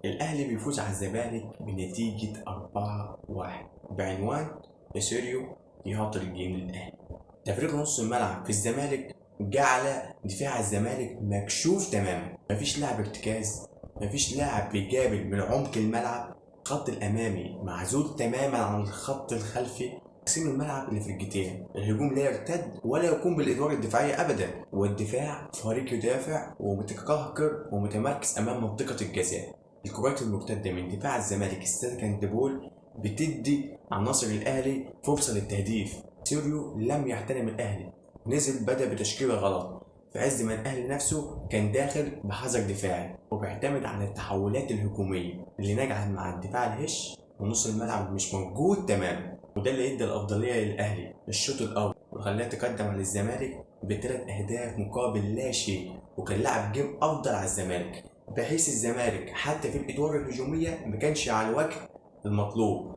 الأهلي بيفوز على الزمالك بنتيجة 4-1 بعنوان اسيريو يهاطل الجيم للأهلي. تفريغ نص الملعب في الزمالك جعل دفاع الزمالك مكشوف تماما، مفيش لاعب ارتكاز، مفيش لاعب بيجابل من عمق الملعب. الخط الأمامي معزول تماما عن الخط الخلفي. تقسيم الملعب اللي في الجتين، الهجوم لا يرتد ولا يقوم بالادوار الدفاعيه ابدا، والدفاع فريق يدافع ومتقهقر ومتمركز امام منطقه الجزاء. الكرات المرتده من دفاع الزمالك السكند بول بتدي عناصر الاهلي فرصه للتهديف. سيريو لم يحترم الاهلي، نزل بدا بتشكيله غلط في عز ما الاهلي نفسه كان داخل بحذر دفاعي وبيعتمد على التحولات الهجوميه اللي نجحت مع الدفاع الهش ونص الملعب مش موجود تماما. وده اللي ادى الافضليه للاهلي الشوط الاول وخلاه يتقدم على الزمالك بثلاث اهداف مقابل لا شيء، وكان لعب جيم افضل على الزمالك، بحيث الزمالك حتى في الادوار الهجوميه ما كانش على الوجه المطلوب.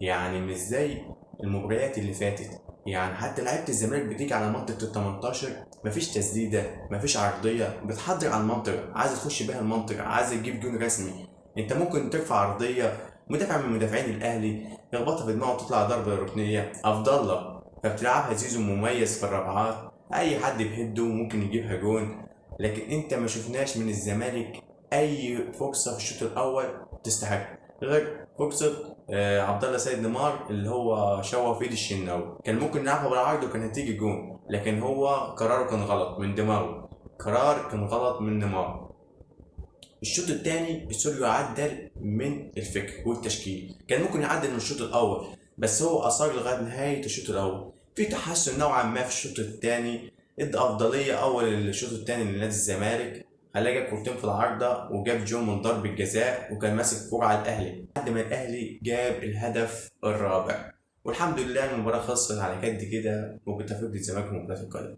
يعني مش زي المباريات اللي فاتت، يعني حتى لعيبه الزمالك بتيجي على منطقه ال 18 مفيش تسديده، مفيش عرضيه، بتحضر على المنطقه، عايز تخش بيها المنطقه، عايز تجيب جون رسمي. انت ممكن ترفع عرضيه مدافع من مدافعين الاهلي يخبطها في دماغه وتطلع ضربه ركنيه افضل لك، فبتلعبها زيزو مميز في الرابعات، اي حد بيهده ممكن يجيبها جون. لكن انت ما شفناش من الزمالك اي فرصه في الشوط الاول تستحق غير فرصه عبد الله سيد نيمار اللي هو شوه في ايد الشناوي، كان ممكن يلعبها بالعرض وكان هتيجي جون، لكن هو قراره كان غلط من دماغه، قرار كان غلط من نيمار. الشوط الثاني سوريو عدل من الفكر والتشكيل، كان ممكن يعدل من الشوط الاول بس هو اصر لغايه نهايه الشوط الاول. في تحسن نوعا ما في الشوط الثاني، ادى افضليه اول الشوط الثاني لنادي الزمالك، خلاه جاب كورتين في العارضه وجاب جون من ضربه جزاء وكان ماسك كوره على الاهلي لحد ما الاهلي جاب الهدف الرابع. والحمد لله المباراه خلصت على كد كده وبتفوق الزمالك في المباراه القادمه.